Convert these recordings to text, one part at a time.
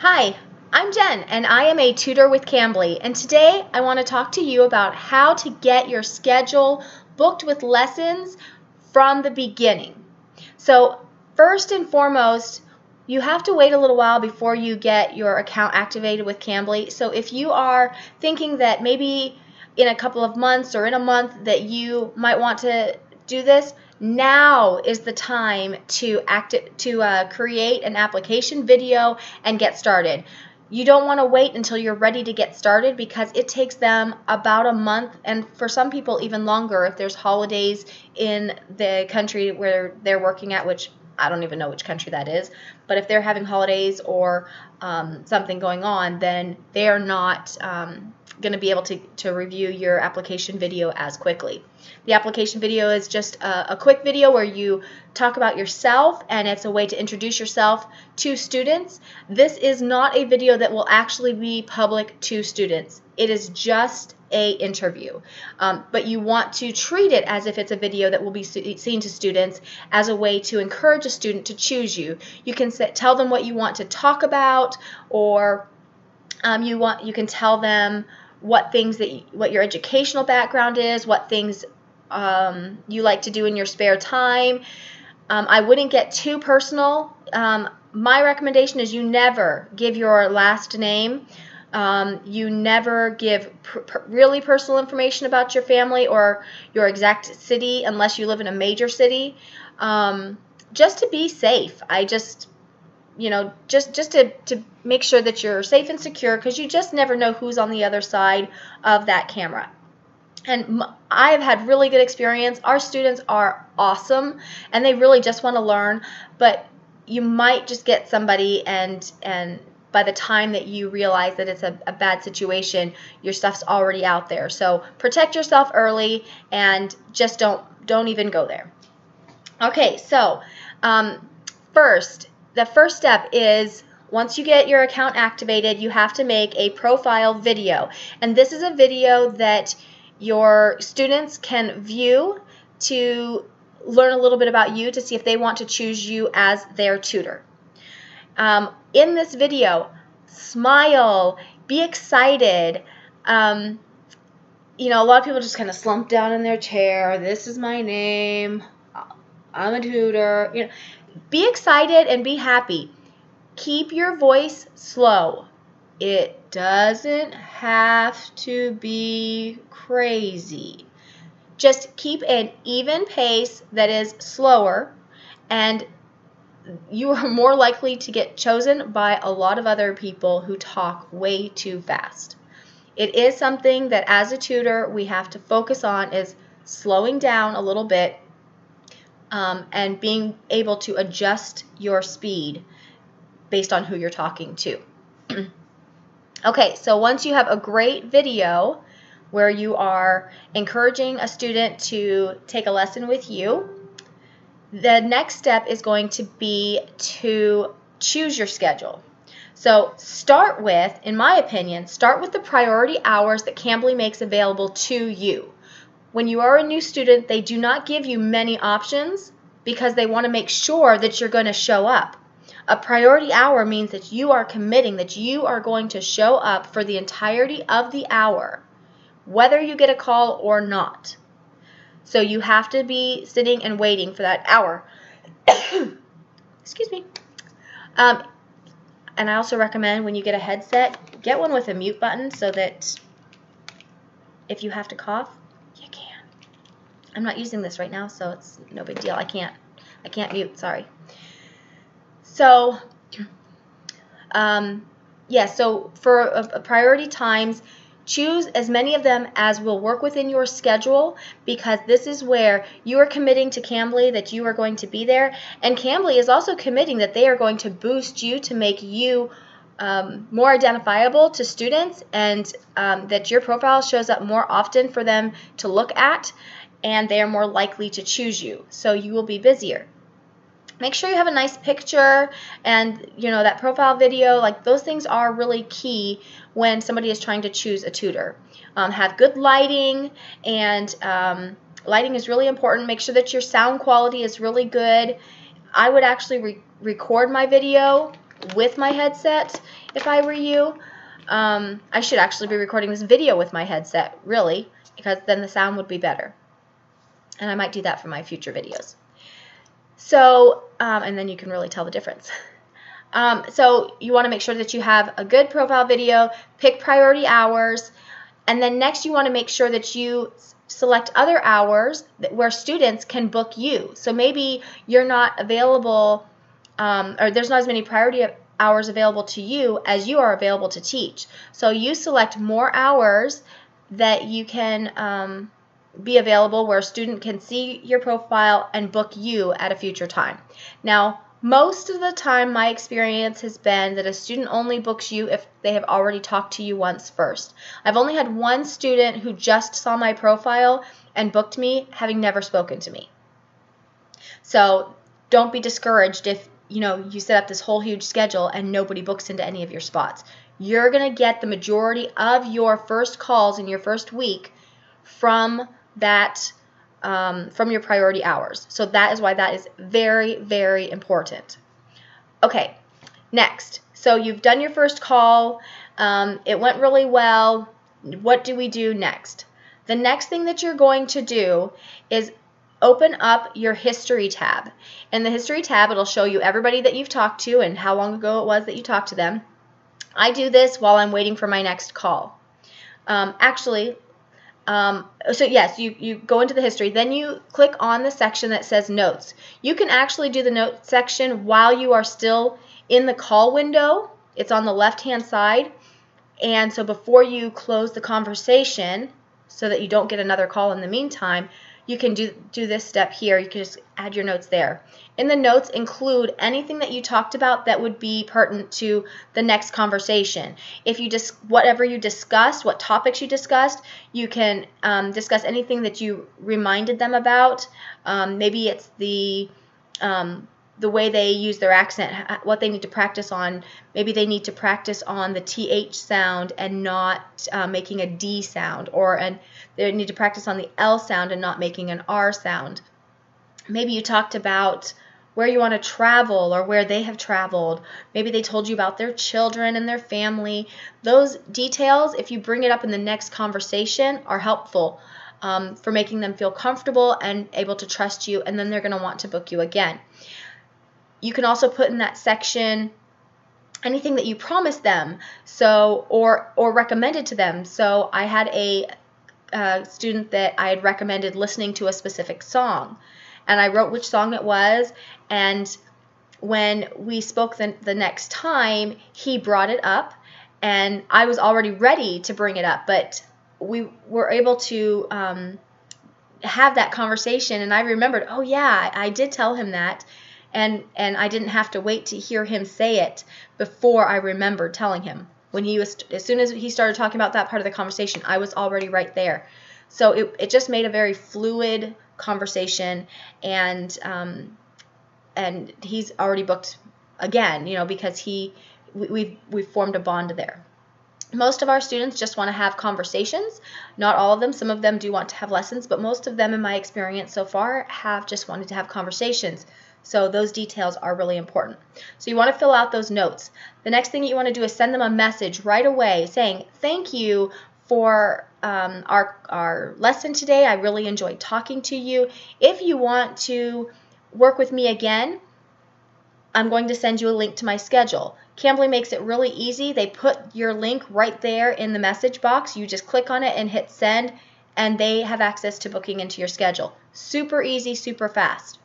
Hi, I'm Jen, and I am a tutor with Cambly, and today I want to talk to you about how to get your schedule booked with lessons from the beginning. So first and foremost, you have to wait a little while before you get your account activated with Cambly. So if you are thinking that maybe in a couple of months or in a month that you might want to do this, now is the time to create an application video and get started. You don't want to wait until you're ready to get started because it takes them about a month, and for some people even longer if there's holidays in the country where they're working at, which I don't even know which country that is, but if they're having holidays or something going on, then they are not going to be able to review your application video as quickly. The application video is just a quick video where you talk about yourself, and it's a way to introduce yourself to students. This is not a video that will actually be public to students. It is just a interview, but you want to treat it as if it's a video that will be seen to students as a way to encourage a student to choose you. You can tell them what you want to talk about, or you can tell them what your educational background is, what things you like to do in your spare time. I wouldn't get too personal. My recommendation is you never give your last name. You never give really personal information about your family or your exact city unless you live in a major city, just to be safe. just to make sure that you're safe and secure, because you just never know who's on the other side of that camera. And I've had really good experience. Our students are awesome, and they really just want to learn, but you might just get somebody and by the time that you realize that it's a bad situation, your stuff's already out there. So protect yourself early and just don't even go there. Okay, so the first step is, once you get your account activated, you have to make a profile video. And this is a video that your students can view to learn a little bit about you, to see if they want to choose you as their tutor. In this video, smile, be excited. A lot of people just kind of slump down in their chair. This is my name. I'm a tutor. Be excited and be happy. Keep your voice slow. It doesn't have to be crazy. Just keep an even pace that is slower, and you are more likely to get chosen by a lot of other people who talk way too fast. It is something that as a tutor we have to focus on, is slowing down a little bit and being able to adjust your speed based on who you're talking to. Okay, so once you have a great video where you are encouraging a student to take a lesson with you, the next step is going to be to choose your schedule. So start with, in my opinion, start with the priority hours that Cambly makes available to you. When you are a new student, they do not give you many options because they want to make sure that you're going to show up. A priority hour means that you are committing that you are going to show up for the entirety of the hour, whether you get a call or not. So you have to be sitting and waiting for that hour. Excuse me. And I also recommend, when you get a headset, get one with a mute button so that if you have to cough, you can. I'm not using this right now, so it's no big deal. I can't mute, sorry. So, so for priority times, choose as many of them as will work within your schedule, because this is where you are committing to Cambly that you are going to be there, and Cambly is also committing that they are going to boost you to make you more identifiable to students, and that your profile shows up more often for them to look at, and they are more likely to choose you, so you will be busier. Make sure you have a nice picture, and that profile video, like those things are really key when somebody is trying to choose a tutor. Have good lighting, and lighting is really important. Make sure that your sound quality is really good. I would actually record my video with my headset if I were you. I should actually be recording this video with my headset, really, because then the sound would be better. And I might do that for my future videos. So, and then you can really tell the difference. So you want to make sure that you have a good profile video, pick priority hours, and then next you want to make sure that you select other hours where students can book you. So maybe you're not available, or there's not as many priority hours available to you as you are available to teach. So you select more hours that you can be available where a student can see your profile and book you at a future time. Now, most of the time, my experience has been that a student only books you if they have already talked to you once first. I've only had one student who just saw my profile and booked me, having never spoken to me. So don't be discouraged if you set up this whole huge schedule and nobody books into any of your spots. You're going to get the majority of your first calls in your first week from that. From your priority hours. So that is why that is very, very important. Okay, next. So you've done your first call. It went really well. What do we do next? The next thing that you're going to do is open up your history tab. In the history tab, it'll show you everybody that you've talked to and how long ago it was that you talked to them. I do this while I'm waiting for my next call. So yes, you go into the history, then you click on the section that says notes. You can actually do the notes section while you are still in the call window. It's on the left-hand side. And so before you close the conversation, so that you don't get another call in the meantime, you can do this step here. You can just add your notes there. In the notes, include anything that you talked about that would be pertinent to the next conversation. If you whatever you discussed, what topics you discussed, you can discuss anything that you reminded them about. Maybe it's the way they use their accent, what they need to practice on. Maybe they need to practice on the TH sound and not making a D sound, or they need to practice on the L sound and not making an R sound. Maybe you talked about where you want to travel or where they have traveled. Maybe they told you about their children and their family. Those details, if you bring it up in the next conversation, are helpful for making them feel comfortable and able to trust you, and then they're going to want to book you again. You can also put in that section anything that you promised them, or recommended to them. So I had a student that I had recommended listening to a specific song, and I wrote which song it was, and when we spoke the next time, he brought it up, and I was already ready to bring it up, but we were able to have that conversation, and I remembered, oh yeah, I did tell him that, and I didn't have to wait to hear him say it before I remembered telling him. As soon as he started talking about that part of the conversation, I was already right there. So it just made a very fluid conversation, and he's already booked again, because we've formed a bond there. Most of our students just want to have conversations. Not all of them. Some of them do want to have lessons, but most of them, in my experience so far, have just wanted to have conversations. So those details are really important. So you want to fill out those notes. The next thing you want to do is send them a message right away saying, thank you for our lesson today. I really enjoyed talking to you. If you want to work with me again, I'm going to send you a link to my schedule. Cambly makes it really easy. They put your link right there in the message box. You just click on it and hit send, and they have access to booking into your schedule. Super easy, super fast.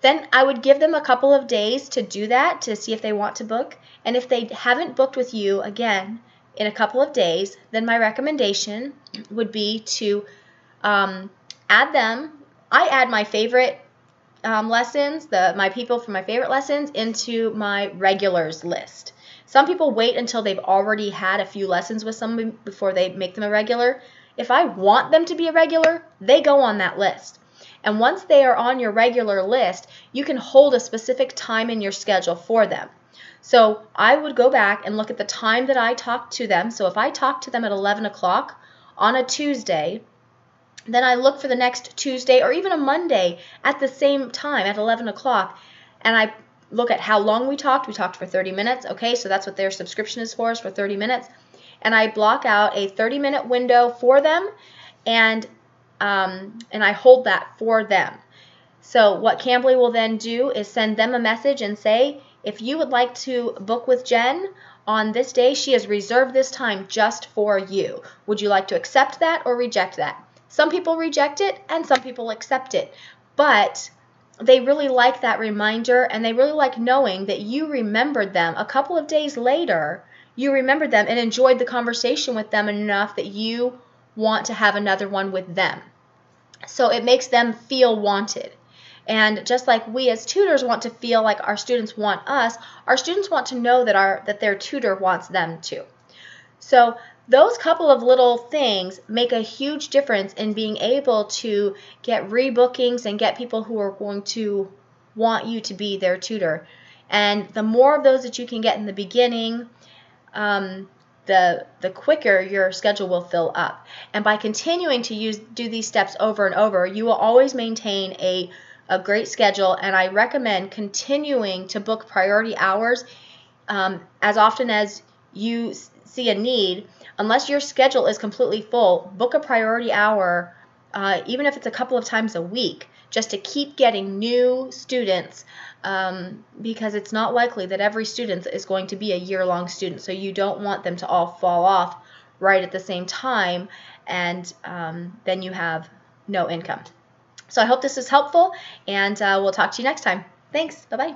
Then I would give them a couple of days to do that, to see if they want to book. And if they haven't booked with you again in a couple of days, then my recommendation would be to add them. I add my favorite lessons, my people from my favorite lessons, into my regulars list. Some people wait until they've already had a few lessons with somebody before they make them a regular. If I want them to be a regular, they go on that list. And once they are on your regular list, you can hold a specific time in your schedule for them. So I would go back and look at the time that I talked to them. So if I talked to them at 11 o'clock on a Tuesday, then I look for the next Tuesday or even a Monday at the same time at 11 o'clock, and I look at how long we talked. We talked for 30 minutes. Okay, so that's what their subscription is for 30 minutes. And I block out a 30-minute window for them, and I hold that for them. So what Cambly will then do is send them a message and say, if you would like to book with Jen on this day, she has reserved this time just for you. Would you like to accept that or reject that? Some people reject it and some people accept it, but they really like that reminder, and they really like knowing that you remembered them a couple of days later. You remembered them and enjoyed the conversation with them enough that you want to have another one with them. So it makes them feel wanted. And just like we as tutors want to feel like our students want us, our students want to know that their tutor wants them too. So those couple of little things make a huge difference in being able to get rebookings and get people who are going to want you to be their tutor. And the more of those that you can get in the beginning, the quicker your schedule will fill up. And by continuing to do these steps over and over, you will always maintain a great schedule, and I recommend continuing to book priority hours as often as you see a need. Unless your schedule is completely full, book a priority hour, even if it's a couple of times a week, just to keep getting new students, because it's not likely that every student is going to be a year-long student, so you don't want them to all fall off right at the same time, and then you have no income. So I hope this is helpful, and we'll talk to you next time. Thanks. Bye-bye.